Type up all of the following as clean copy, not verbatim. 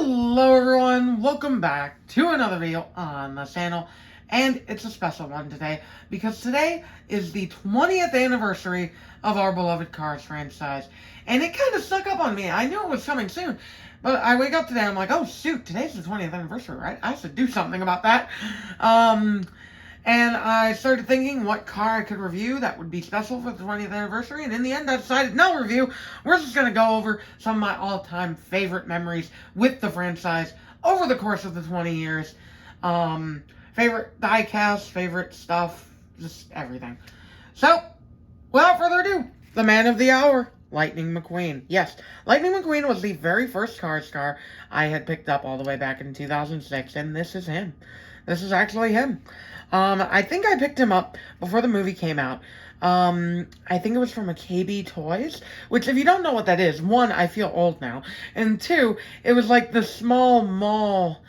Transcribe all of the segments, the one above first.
Hello everyone, welcome back to another video on the channel, and it's a special one today because today is the 20th anniversary of our beloved Cars franchise, and it kind of snuck up on me. I knew it was coming soon, but I wake up today and I'm like, oh shoot, today's the 20th anniversary, right? I should do something about that. And I started thinking what car I could review that would be special for the 20th anniversary, and in the end I decided no review. We're just going to go over some of my all-time favorite memories with the franchise over the course of the 20 years. Favorite diecasts, favorite stuff, just everything. So, without further ado, the man of the hour, Lightning McQueen. Yes, Lightning McQueen was the very first Cars car I had picked up all the way back in 2006, and this is him. This is actually him. I think I picked him up before the movie came out. I think it was from a KB Toys, which if you don't know what that is, one, I feel old now, and two, it was like the small mall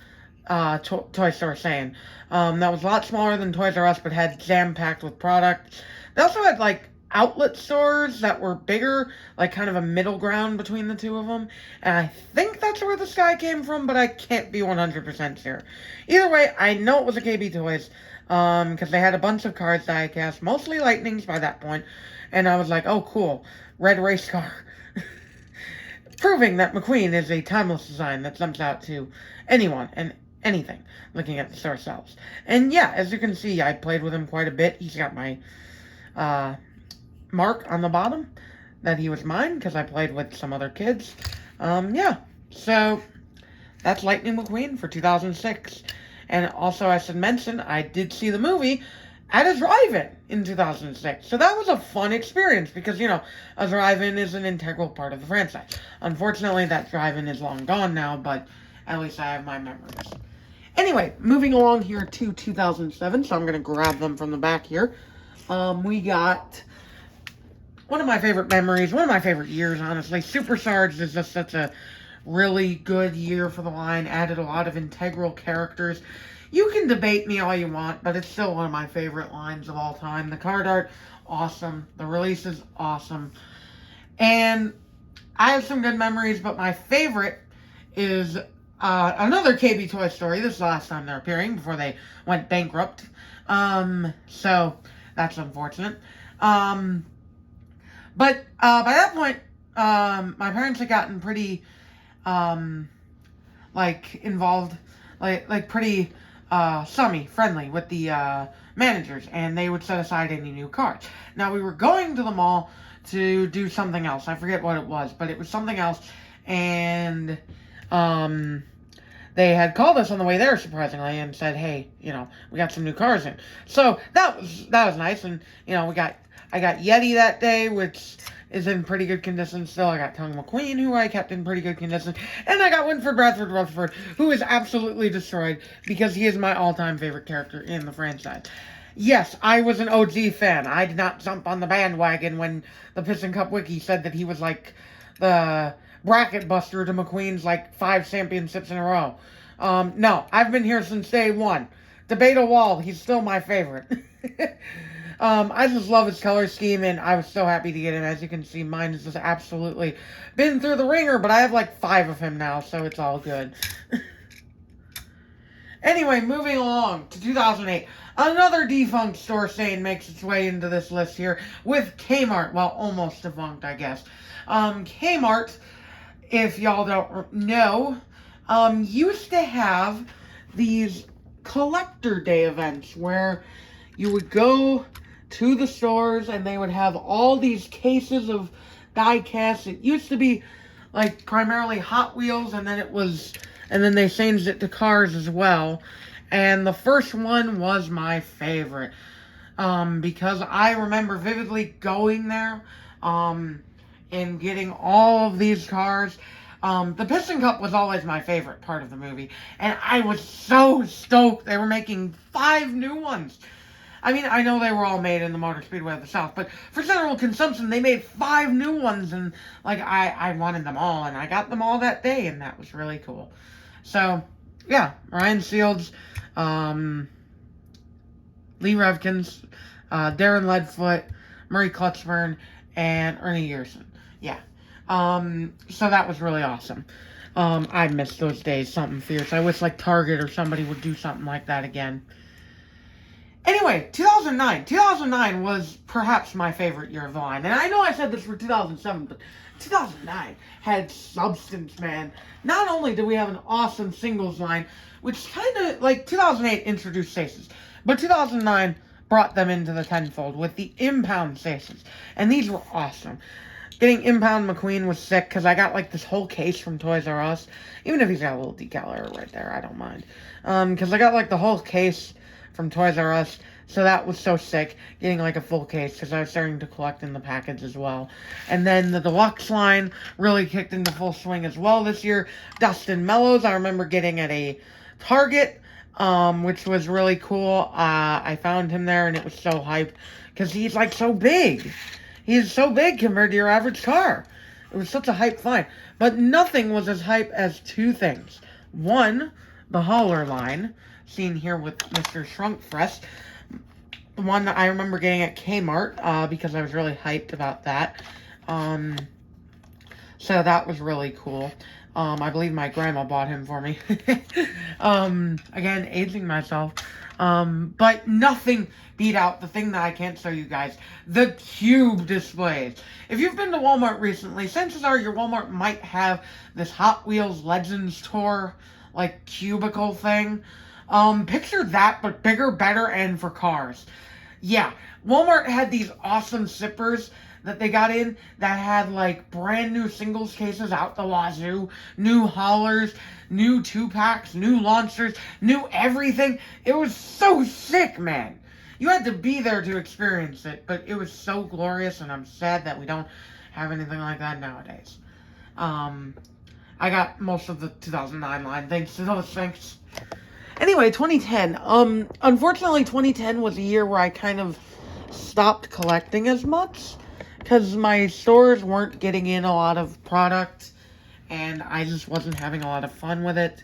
toy store chain. That was a lot smaller than Toys R Us, but had jam-packed with product. They also had like outlet stores that were bigger, like kind of a middle ground between the two of them, and I think that's where this guy came from, but I can't be 100% sure. Either way, I know it was a KB Toys, because they had a bunch of cars diecast, mostly Lightnings by that point, and I was like, oh cool, red race car. Proving that McQueen is a timeless design that jumps out to anyone and anything looking at the store shelves. And yeah, as you can see, I played with him quite a bit. He's got my mark on the bottom that he was mine because I played with some other kids. Yeah, so that's Lightning McQueen for 2006. And also, I should mention, I did see the movie at a drive-in in 2006. So that was a fun experience because, you know, a drive-in is an integral part of the franchise. Unfortunately, that drive-in is long gone now, but at least I have my memories. Anyway, moving along here to 2007, so I'm going to grab them from the back here. We got one of my favorite memories, one of my favorite years, honestly. Supercharged is just such a really good year for the line, added a lot of integral characters. You can debate me all you want, but it's still one of my favorite lines of all time. The card art, awesome. The release is awesome. And I have some good memories, but my favorite is another KB Toy Story. This is the last time they're appearing before they went bankrupt. So that's unfortunate. But by that point, my parents had gotten pretty involved, pretty friendly with the managers, and they would set aside any new cars. Now, we were going to the mall to do something else. I forget what it was, but it was something else, and they had called us on the way there, surprisingly, and said, hey, you know, we got some new cars in. So that was nice, and, you know, I got Yeti that day, which is in pretty good condition still. I got Tongue McQueen, who I kept in pretty good condition. And I got Winford Bradford Rutherford, who is absolutely destroyed because he is my all-time favorite character in the franchise. Yes, I was an OG fan. I did not jump on the bandwagon when the Piston Cup wiki said that he was like the bracket buster to McQueen's like 5 championships in a row. No, I've been here since day one. Debate a wall, he's still my favorite. I just love his color scheme, and I was so happy to get him. As you can see, mine has just absolutely been through the ringer, but I have like 5 of him now, so it's all good. Anyway, moving along to 2008. Another defunct store chain makes its way into this list here with Kmart. Well, almost defunct, I guess. Kmart, if y'all don't know, used to have these collector day events where you would go to the stores and they would have all these cases of diecasts. It used to be like primarily Hot Wheels, and then they changed it to cars as well. And the first one was my favorite, because I remember vividly going there and getting all of these cars. The Piston Cup was always my favorite part of the movie, and I was so stoked they were making 5 new ones. I mean, I know they were all made in the Motor Speedway of the South, but for general consumption, they made 5 new ones, and, like, I wanted them all, and I got them all that day, and that was really cool. So, yeah, Ryan Shields, Lee Revkins, Darren Leadfoot, Murray Clutchburn, and Ernie Yerson. Yeah. So that was really awesome. I miss those days, something fierce. I wish like Target or somebody would do something like that again. Anyway, 2009. 2009 was perhaps my favorite year of the line. And I know I said this for 2007, but 2009 had substance, man. Not only do we have an awesome singles line, which kind of, like, 2008 introduced Stasis, but 2009 brought them into the tenfold with the impound Stasis. And these were awesome. Getting impound McQueen was sick, because I got, like, this whole case from Toys R Us. Even if he's got a little decal error right there, I don't mind. Because I got, like, the whole case from Toys R Us, so that was so sick, getting like a full case, because I was starting to collect in the package as well. And then the deluxe line really kicked into full swing as well this year. Dustin Mellows, I remember getting at a Target, which was really cool. I found him there, and it was so hype, because he's like so big. He's so big compared to your average car. It was such a hype find. But nothing was as hype as two things. One, the hauler line, seen here with Mr. Shrunkfresh. The one that I remember getting at Kmart, because I was really hyped about that. So that was really cool. I believe my grandma bought him for me. Again, aging myself. But nothing beat out the thing that I can't show you guys. The cube displays. If you've been to Walmart recently, chances are your Walmart might have this Hot Wheels Legends Tour, like, cubicle thing. Picture that, but bigger, better, and for cars. Yeah, Walmart had these awesome zippers that they got in that had, like, brand new singles cases out the wazoo, new haulers, new 2-packs, new launchers, new everything. It was so sick, man. You had to be there to experience it, but it was so glorious, and I'm sad that we don't have anything like that nowadays. I got most of the 2009 line thanks to those things. Anyway, 2010. Unfortunately, 2010 was a year where I kind of stopped collecting as much, because my stores weren't getting in a lot of product, and I just wasn't having a lot of fun with it.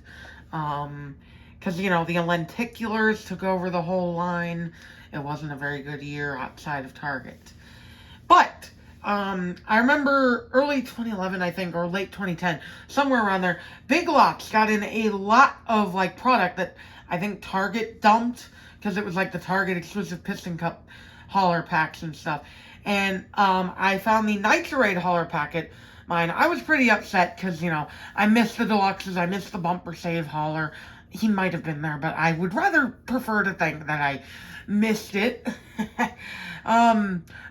Because, you know, the lenticulars took over the whole line. It wasn't a very good year outside of Target. But I remember early 2011, I think, or late 2010, somewhere around there, Big Lots got in a lot of, like, product that I think Target dumped, because it was, like, the Target exclusive Piston Cup hauler packs and stuff. And I found the Nitrate hauler packet. I was pretty upset, because, you know, I missed the deluxes, I missed the bumper save hauler. He might have been there, but I would rather prefer to think that I missed it.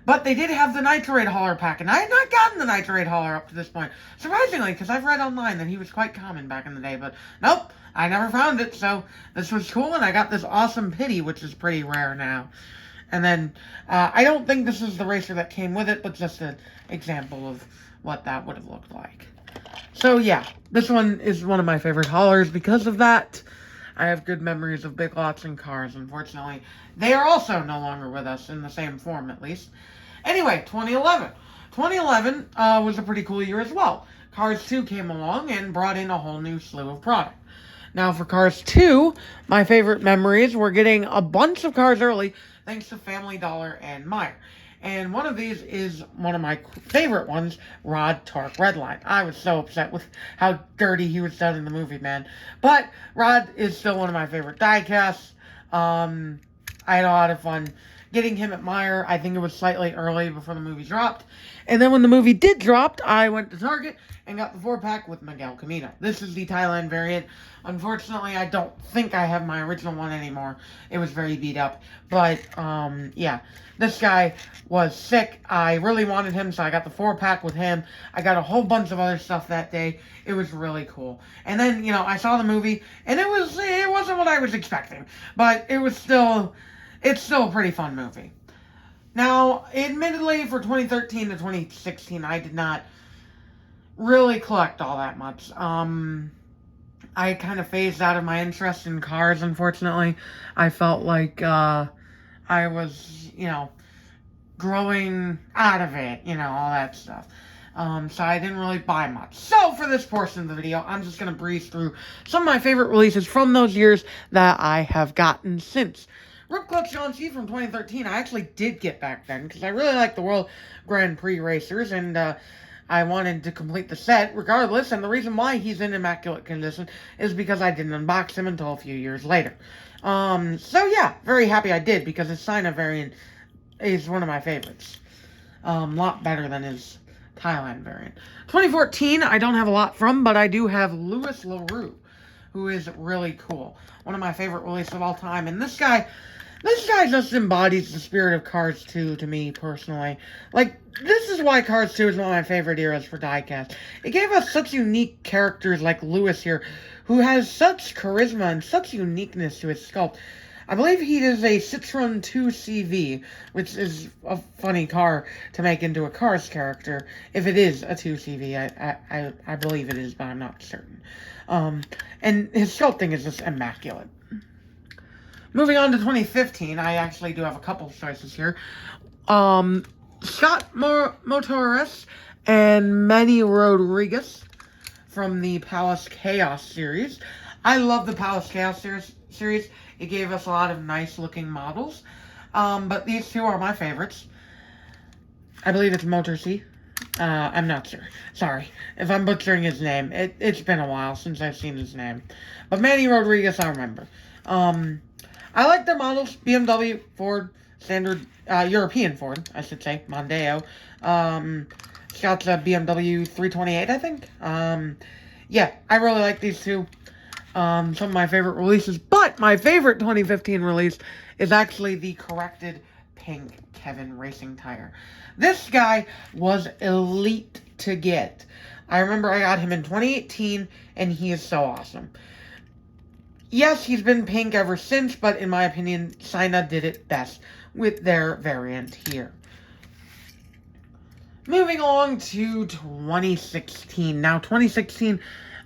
But they did have the Nitrate hauler pack, and I had not gotten the Nitrate hauler up to this point. Surprisingly, because I've read online that he was quite common back in the day, but nope, I never found it, so this was cool, and I got this awesome Pity, which is pretty rare now. And then, I don't think this is the racer that came with it, but just an example of what that would have looked like. So yeah, this one is one of my favorite haulers because of that. I have good memories of Big Lots and cars, unfortunately. They are also no longer with us, in the same form at least. Anyway, 2011. 2011 was a pretty cool year as well. Cars 2 came along and brought in a whole new slew of product. Now for Cars 2, my favorite memories were getting a bunch of cars early, thanks to Family Dollar and Meijer. And one of these is one of my favorite ones, Rod Torque Redline. I was so upset with how dirty he was done in the movie, man. But Rod is still one of my favorite diecasts. I had a lot of fun getting him at Meijer. I think it was slightly early before the movie dropped. And then when the movie did drop, I went to Target and got the 4-pack with Miguel Camino. This is the Thailand variant. Unfortunately, I don't think I have my original one anymore. It was very beat up. But, yeah, this guy was sick. I really wanted him, so I got the 4-pack with him. I got a whole bunch of other stuff that day. It was really cool. And then, you know, I saw the movie, and it wasn't what I was expecting. But it's still a pretty fun movie. Now, admittedly, for 2013 to 2016, I did not really collect all that much. I kind of phased out of my interest in cars, unfortunately. I felt like I was, you know, growing out of it, you know, all that stuff. So I didn't really buy much. So for this portion of the video, I'm just going to breeze through some of my favorite releases from those years that I have gotten since. Rip Clutch John C. from 2013, I actually did get back then, because I really like the World Grand Prix racers, and I wanted to complete the set regardless, and the reason why he's in immaculate condition is because I didn't unbox him until a few years later. So yeah, very happy I did, because his China variant is one of my favorites. Lot better than his Thailand variant. 2014, I don't have a lot from, but I do have Louis LaRue, who is really cool. One of my favorite releases of all time. And this guy just embodies the spirit of Cars 2 to me, personally. Like, this is why Cars 2 is one of my favorite eras for Diecast. It gave us such unique characters like Louis here, who has such charisma and such uniqueness to his sculpt. I believe he is a Citroen 2CV, which is a funny car to make into a Cars character. If it is a 2CV, I believe it is, but I'm not certain. And his sculpting is just immaculate. Moving on to 2015, I actually do have a couple of choices here. Scott Motores and Manny Rodriguez from the Palace Chaos series. I love the Palace Chaos series. It gave us a lot of nice looking models. But these two are my favorites. I believe it's Motorcy. I'm not sure. Sorry if I'm butchering his name. It's been a while since I've seen his name. But Manny Rodriguez, I remember. I like their models. BMW, Ford, standard, European Ford, I should say. Mondeo. Scott's a BMW 328, I think. Yeah, I really like these two. Some of my favorite releases. But my favorite 2015 release is actually the corrected pink Kevin racing tire. This guy was elite to get. I remember I got him in 2018, and he is so awesome. Yes, he's been pink ever since, but in my opinion, China did it best with their variant here. Moving on to 2016. Now, 2016,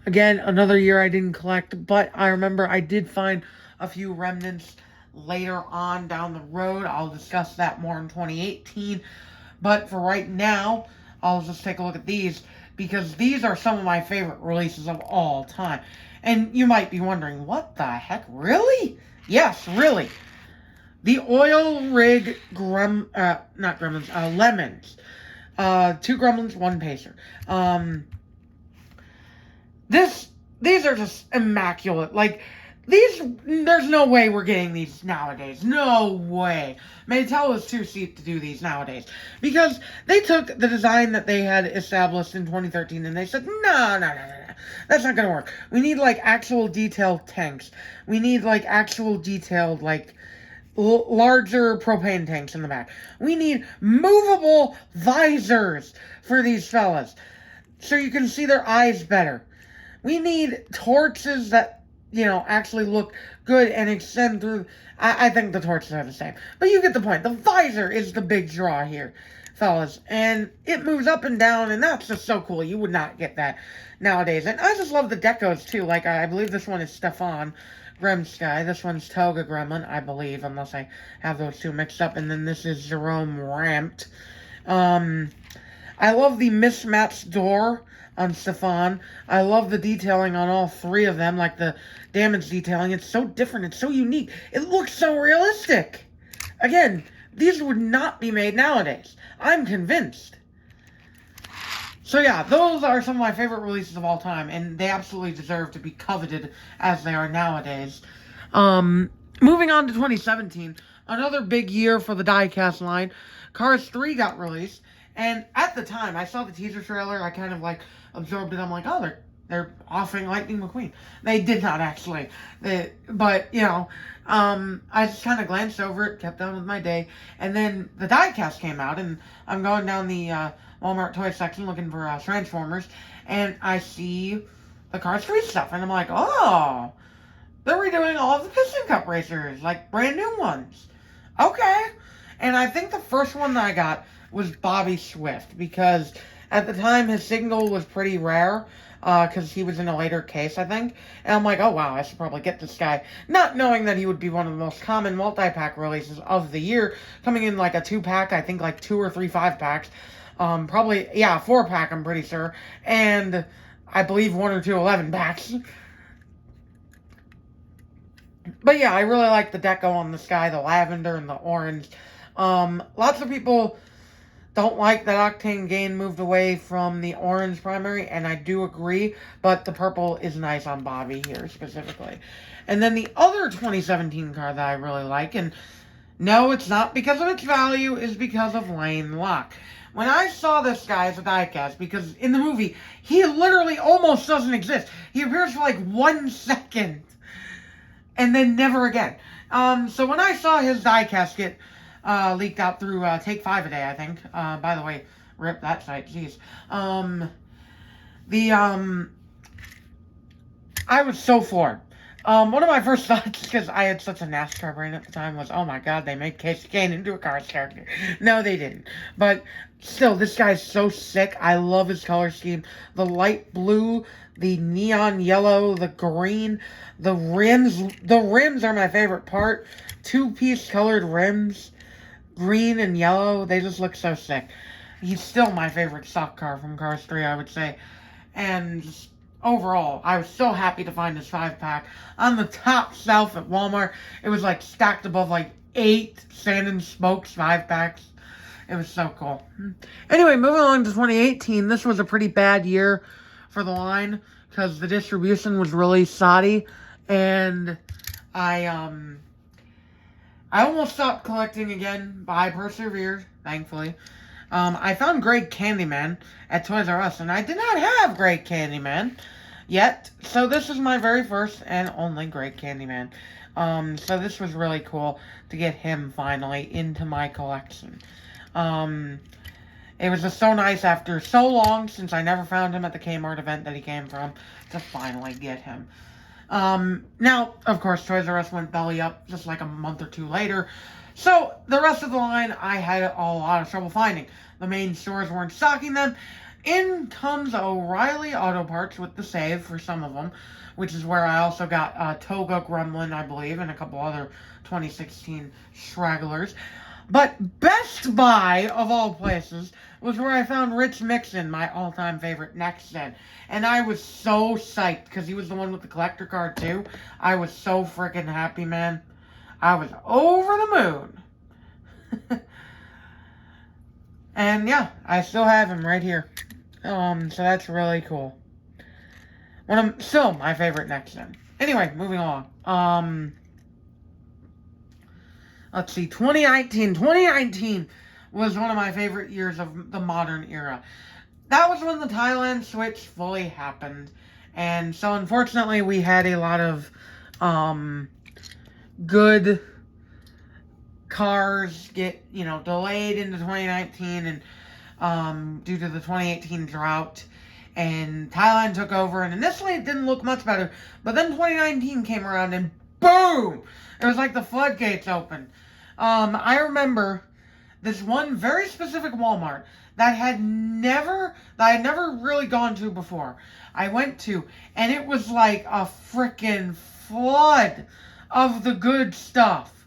again, another year I didn't collect, but I remember I did find a few remnants later on down the road. I'll discuss that more in 2018. But for right now, I'll just take a look at these, because these are some of my favorite releases of all time. And you might be wondering, what the heck? Really? Yes, really. The oil rig lemons. 2 gremlins, 1 pacer. These are just immaculate. Like, there's no way we're getting these nowadays. No way. Mattel was too cheap to do these nowadays. Because they took the design that they had established in 2013 and they said, no. That's not gonna work. We need, like, actual detailed tanks. We need, like, actual detailed, like, larger propane tanks in the back. We need movable visors for these fellas, so you can see their eyes better. We need torches that, actually look good and extend through. I think the torches are the same, but you get the point. The visor is the big draw here, fellas, and it moves up and down, and that's just so cool. You would not get that nowadays. And I just love the decos too. Like, I believe this one is Stefan Gremsky. This one's Toga Gremlin, I believe, unless I have those two mixed up. And then this is Jerome Ramped. I love the mismatched door on Stefan. I love the detailing on all 3 of them, like the damage detailing. It's so different. It's so unique. It looks so realistic. Again, these would not be made nowadays. I'm convinced. So yeah, those are some of my favorite releases of all time, and they absolutely deserve to be coveted as they are nowadays. Moving on to 2017, another big year for the Diecast line. Cars 3 got released, and at the time, I saw the teaser trailer, I kind of, like, absorbed it. I'm like, oh, they're offering Lightning McQueen. They did not, actually. But, I just kind of glanced over it, kept on with my day, and then the Diecast came out, and I'm going down the Walmart toy section looking for Transformers, and I see the Cars 3 stuff, and I'm like, oh, they're redoing all of the Piston Cup racers, like brand new ones. Okay. And I think the first one that I got was Bobby Swift, because at the time his signal was pretty rare, because he was in a later case, I think. And I'm like, oh wow, I should probably get this guy. Not knowing that he would be one of the most common multi-pack releases of the year, coming in like a 2-pack, I think like 2 or 3 5-packs. Probably, 4-pack, I'm pretty sure. And I believe 1 or 2 11-packs. But yeah, I really like the deco on this guy, the lavender and the orange. Lots of people don't like that Octane Gain moved away from the orange primary, and I do agree, but the purple is nice on Bobby here specifically. And then the other 2017 car that I really like, and no, it's not because of its value, is because of Lane Locke. When I saw this guy as a diecast, because in the movie, he literally almost doesn't exist. He appears for like 1 second, and then never again. So when I saw his diecast get leaked out through Take 5 a Day, I think. By the way, rip that site, jeez. I was so floored. One of my first thoughts, because I had such a NASCAR brain at the time, was, oh my god, they made Casey Kane into a Cars character. No, they didn't. But still, this guy's so sick. I love his color scheme. The light blue, the neon yellow, the green, the rims. The rims are my favorite part. 2-piece colored rims, green and yellow. They just look so sick. He's still my favorite stock car from Cars 3, I would say. And just overall, I was so happy to find this 5-pack on the top shelf at Walmart. It was like stacked above like 8 Sand and Smokes 5-packs. It was so cool. Anyway, moving along to 2018, this was a pretty bad year for the line because the distribution was really shoddy, and I almost stopped collecting again, but I persevered, thankfully. I found Great Candyman at Toys R Us, and I did not have Great Candyman yet, so this is my very first and only Great Candyman. So this was really cool to get him finally into my collection. It was just so nice after so long, since I never found him at the Kmart event that he came from, to finally get him. Now, of course, Toys R Us went belly up just like a month or 2 later, so the rest of the line I had a lot of trouble finding. The main stores weren't stocking them. In comes O'Reilly Auto Parts with the save for some of them, which is where I also got Toga Gremlin, I believe, and a couple other 2016 stragglers. But Best Buy, of all places, was where I found Rich Mixon, my all-time favorite next gen. And I was so psyched, because he was the one with the collector card, too. I was so freaking happy, man. I was over the moon. And yeah, I still have him right here. So that's really cool. Still my favorite next gen. Anyway, moving along. Let's see, 2019. 2019 was one of my favorite years of the modern era. That was when the Thailand switch fully happened. And so unfortunately we had a lot of good cars get, delayed into 2019 and due to the 2018 drought. And Thailand took over, and initially it didn't look much better, but then 2019 came around and boom! It was like the floodgates opened. I remember this one very specific Walmart that I had never really gone to before. I went to, and it was like a freaking flood of the good stuff.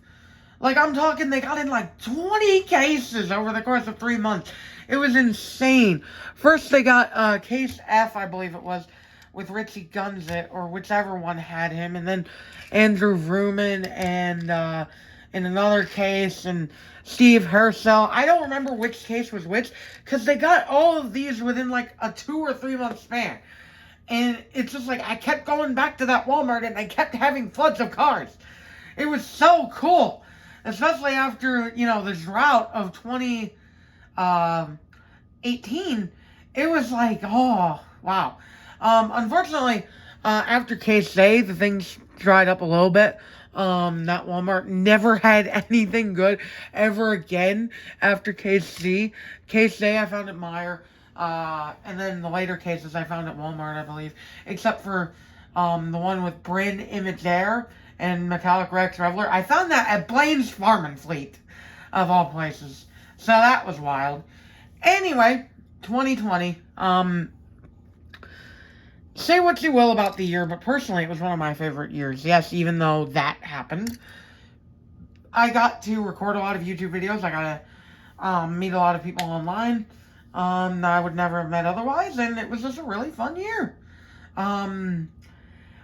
Like, I'm talking, they got in like 20 cases over the course of 3 months. It was insane. First, they got Case F, I believe it was, with Richie Gunzit, or whichever one had him. And then Andrew Vrooman, and in another case, and Steve Herschel. I don't remember which case was which, because they got all of these within like a 2 or 3 month span. And it's just like, I kept going back to that Walmart, and I kept having floods of cars. It was so cool. Especially after, the drought of 2018, it was like, oh, wow. Unfortunately, after Case A, the things dried up a little bit. That Walmart never had anything good ever again after Case C. Case A, I found at Meijer. And then the later cases I found at Walmart, I believe. Except for the one with Bryn Image and Metallic Rex Reveler. I found that at Blaine's Farm and Fleet, of all places. So that was wild. Anyway, 2020. Say what you will about the year, but personally it was one of my favorite years. Yes, even though that happened. I got to record a lot of YouTube videos. I got to meet a lot of people online that I would never have met otherwise. And it was just a really fun year.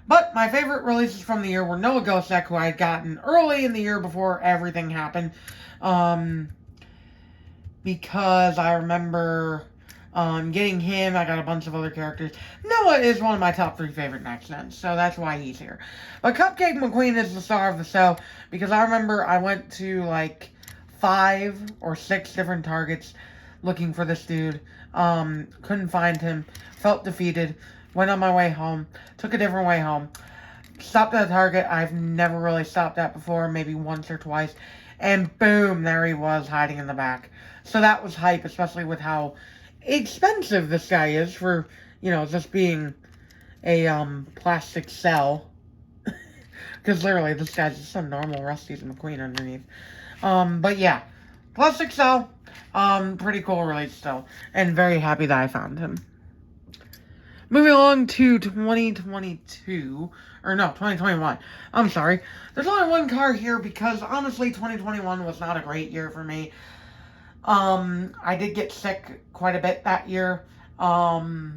But my favorite releases from the year were Noah Gosek, who I had gotten early in the year before everything happened. because I remember getting him. I got a bunch of other characters. Noah is one of my top 3 favorite next gens, so that's why he's here. But Cupcake McQueen is the star of the show because I remember I went to like 5 or 6 different Targets looking for this dude. Couldn't find him. Felt defeated. Went on my way home. Took a different way home. Stopped at a Target I've never really stopped at before, maybe once or twice. And boom, there he was hiding in the back. So that was hype, especially with how expensive this guy is for, just being a plastic cell. Because literally, this guy's just some normal Rusty's McQueen underneath. But yeah, plastic cell. Pretty cool release still. And very happy that I found him. Moving along to 2022, or no, 2021. I'm sorry. There's only one car here because, honestly, 2021 was not a great year for me. I did get sick quite a bit that year. But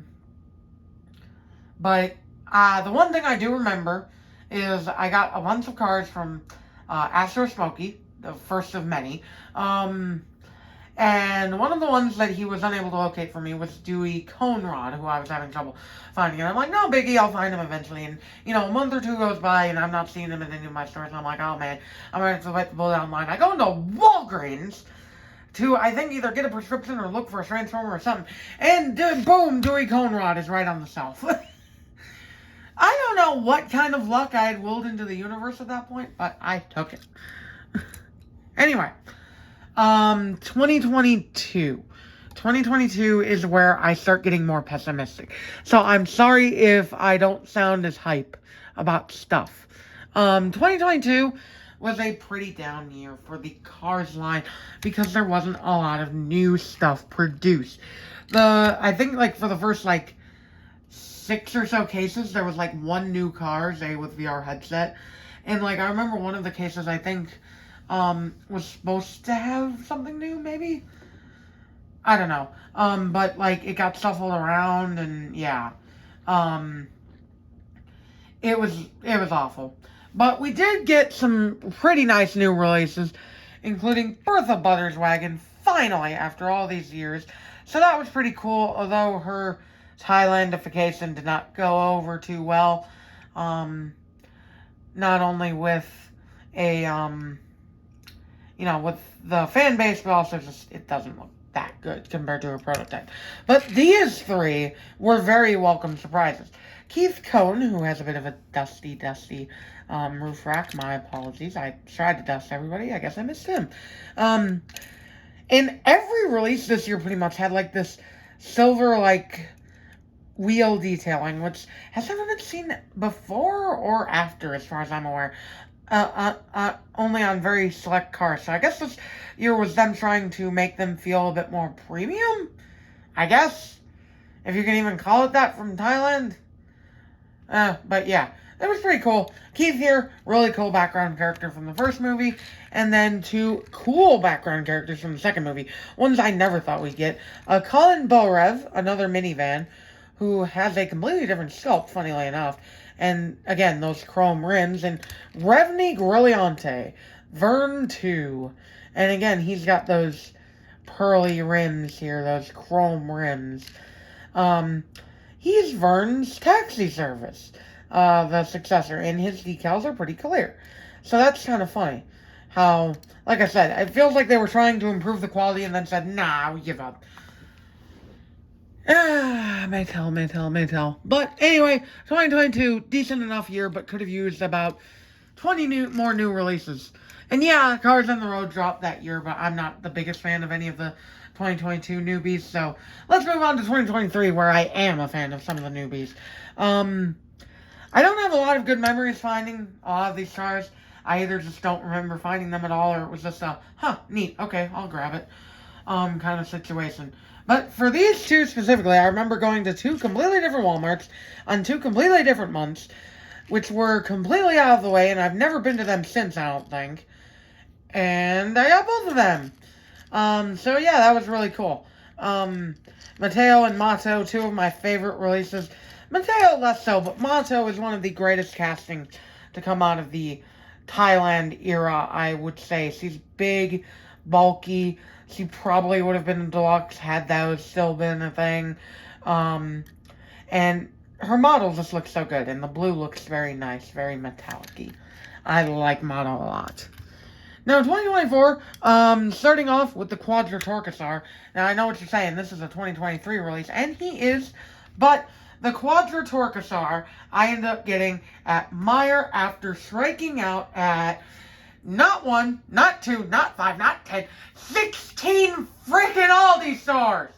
the one thing I do remember is I got a bunch of cars from Astro Smokey, the first of many. And one of the ones that he was unable to locate for me was Dewey Conrad, who I was having trouble finding. And I'm like, no biggie, I'll find him eventually. And, a month or 2 goes by, and I'm not seeing him in any of my stores. And I'm like, oh, man, I'm going to have to wait the bullet online. I go into Walgreens to, I think, either get a prescription or look for a Transformer or something. And, boom, Dewey Conrad is right on the shelf. I don't know what kind of luck I had willed into the universe at that point, but I took it. Anyway. 2022. 2022 is where I start getting more pessimistic. So I'm sorry if I don't sound as hype about stuff. 2022 was a pretty down year for the Cars line because there wasn't a lot of new stuff produced. I think for the first 6 or so cases, there was 1 new car, say with VR headset. And I remember one of the cases, I think, was supposed to have something new, maybe? I don't know. But, it got shuffled around, and, yeah. It was awful. But we did get some pretty nice new releases, including Bertha Butterswagon, finally, after all these years. So that was pretty cool, although her Thailandification did not go over too well. Not only with with the fan base, but also just, it doesn't look that good compared to a prototype. But these 3 were very welcome surprises. Keith Cohn, who has a bit of a dusty roof rack. My apologies. I tried to dust everybody. I guess I missed him. And every release this year pretty much had, this silver, wheel detailing, which has never been seen before or after, as far as I'm aware. Only on very select cars. So I guess this year was them trying to make them feel a bit more premium, I guess, if you can even call it that from Thailand. But yeah, that was pretty cool. Keith here, really cool background character from the first movie, and then 2 cool background characters from the second movie. Ones I never thought we'd get. Colin Borev, another minivan, who has a completely different sculpt, funnily enough. And, again, those chrome rims. And Revny Grilliante, Vern 2. And, again, he's got those pearly rims here, those chrome rims. He's Vern's taxi service, the successor. And his decals are pretty clear. So that's kind of funny. How, like I said, it feels like they were trying to improve the quality and then said, nah, we give up. May tell. But anyway, 2022, decent enough year, but could have used about 20 more new releases. And yeah, Cars on the Road dropped that year, but I'm not the biggest fan of any of the 2022 newbies. So let's move on to 2023, where I am a fan of some of the newbies. I don't have a lot of good memories finding a lot of these cars. I either just don't remember finding them at all, or it was just a, neat, okay, I'll grab it, kind of situation. But for these 2 specifically, I remember going to 2 completely different Walmarts on 2 completely different months, which were completely out of the way, and I've never been to them since, I don't think. And I got both of them. So yeah, that was really cool. Mateo and Mato, 2 of my favorite releases. Mateo less so, but Mato is one of the greatest castings to come out of the Thailand era, I would say. She's big, bulky. She probably would have been a deluxe had those still been a thing. And her model just looks so good, and the blue looks very nice, very metallic-y. I like model a lot. Now, 2024, starting off with the Quadra-Torquasaur. Now, I know what you're saying. This is a 2023 release, and he is, but the Quadra-Torquasaur I ended up getting at Meijer after striking out at not 1, not 2, not 5, not 10, 16 freaking Aldi stores!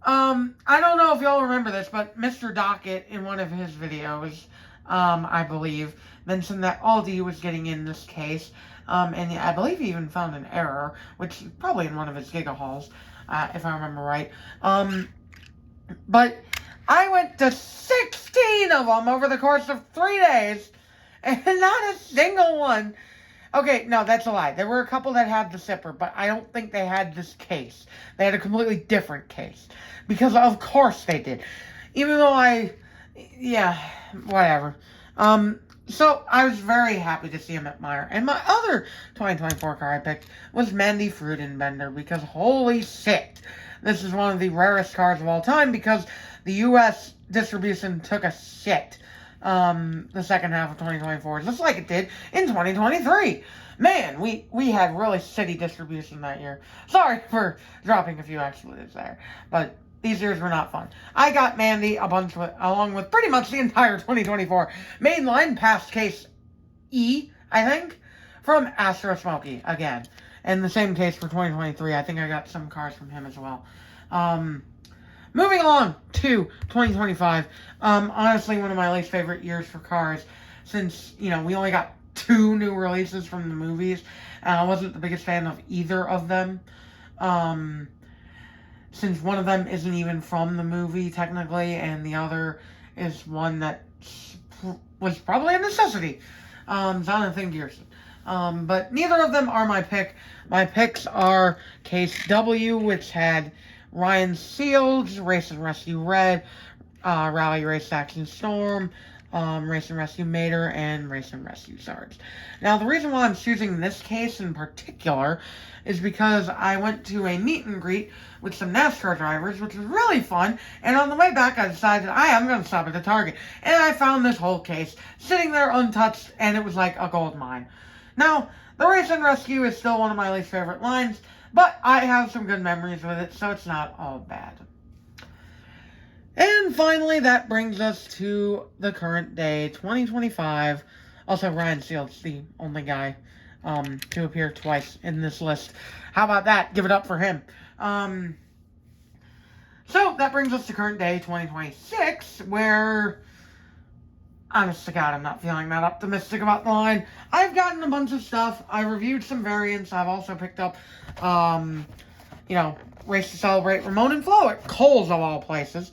I don't know if y'all remember this, but Mr. Docket, in one of his videos, I believe, mentioned that Aldi was getting in this case, and I believe he even found an error, which is probably in one of his Giga hauls, if I remember right. But I went to 16 of them over the course of 3 days, and not a single one. Okay, no, that's a lie. There were a couple that had the zipper, but I don't think they had this case. They had a completely different case. Because of course they did. Even though yeah, whatever. So I was very happy to see him at Meijer. And my other 2024 car I picked was Mandy Frudenbender, because holy shit, this is one of the rarest cars of all time, because the U.S. distribution took a shit the second half of 2024, just like it did in 2023. Man, we had really shitty distribution that year. Sorry for dropping a few expletives there, but these years were not fun. I got Mandy along with pretty much the entire 2024 mainline past case E, I think, from Astro Smokey again. And the same case for 2023. I think I got some cars from him as well. Moving along to 2025. Honestly, one of my least favorite years for cars, since, we only got 2 new releases from the movies, and I wasn't the biggest fan of either of them. Since one of them isn't even from the movie, technically, and the other is one that was probably a necessity. Jonathan Gearson. But neither of them are my pick. My picks are Case W, which had Ryan Seals, Race and Rescue Red, Rally Race Action Storm, Race and Rescue Mater, and Race and Rescue Sarge. Now, the reason why I'm choosing this case in particular is because I went to a meet and greet with some NASCAR drivers, which was really fun, and on the way back I decided, I'm going to stop at the Target, and I found this whole case sitting there untouched, and it was like a gold mine. Now, the Race and Rescue is still one of my least favorite lines, but I have some good memories with it, so it's not all bad. And finally, that brings us to the current day, 2025. Also, Ryan Seals, the only guy to appear twice in this list. How about that? Give it up for him. So, that brings us to current day, 2026, where, honest to God, I'm not feeling that optimistic about the line. I've gotten a bunch of stuff. I reviewed some variants. I've also picked up, Race to Celebrate Ramon and Flo at Kohl's, of all places.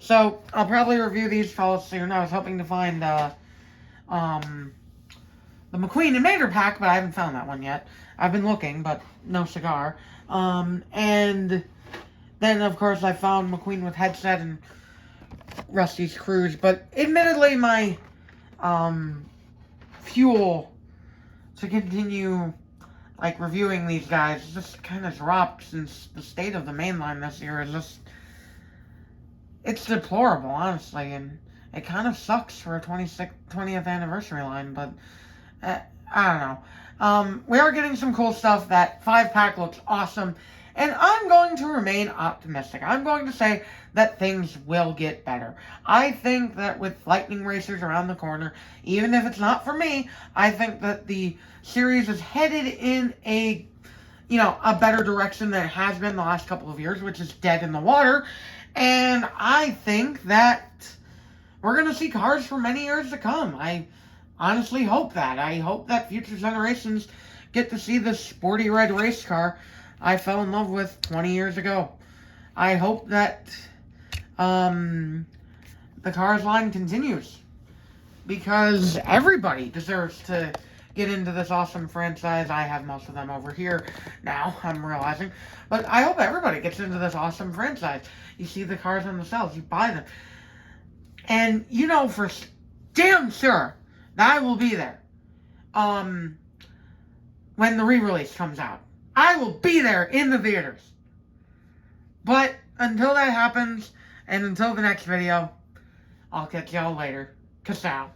So, I'll probably review these fellas soon. I was hoping to find, the McQueen and Mater pack, but I haven't found that one yet. I've been looking, but no cigar. And then, of course, I found McQueen with headset and Rusty's Cruise. But, admittedly, my, fuel to continue, reviewing these guys just kind of dropped, since the state of the mainline this year is just... It's deplorable, honestly, and it kind of sucks for a 20th anniversary line, but I don't know. We are getting some cool stuff. That 5-pack looks awesome, and I'm going to remain optimistic. I'm going to say that things will get better. I think that with Lightning Racers around the corner, even if it's not for me, I think that the series is headed in a better direction than it has been the last couple of years, which is dead in the water. And I think that we're going to see cars for many years to come. I honestly hope that. I hope that future generations get to see this sporty red race car I fell in love with 20 years ago. I hope that the Cars line continues, because everybody deserves to get into this awesome franchise. I have most of them over here now, I'm realizing. But I hope everybody gets into this awesome franchise. You see the cars on the shelves, you buy them. And you know for damn sure that I will be there when the re-release comes out. I will be there in the theaters. But until that happens, and until the next video, I'll catch y'all later. Kassow.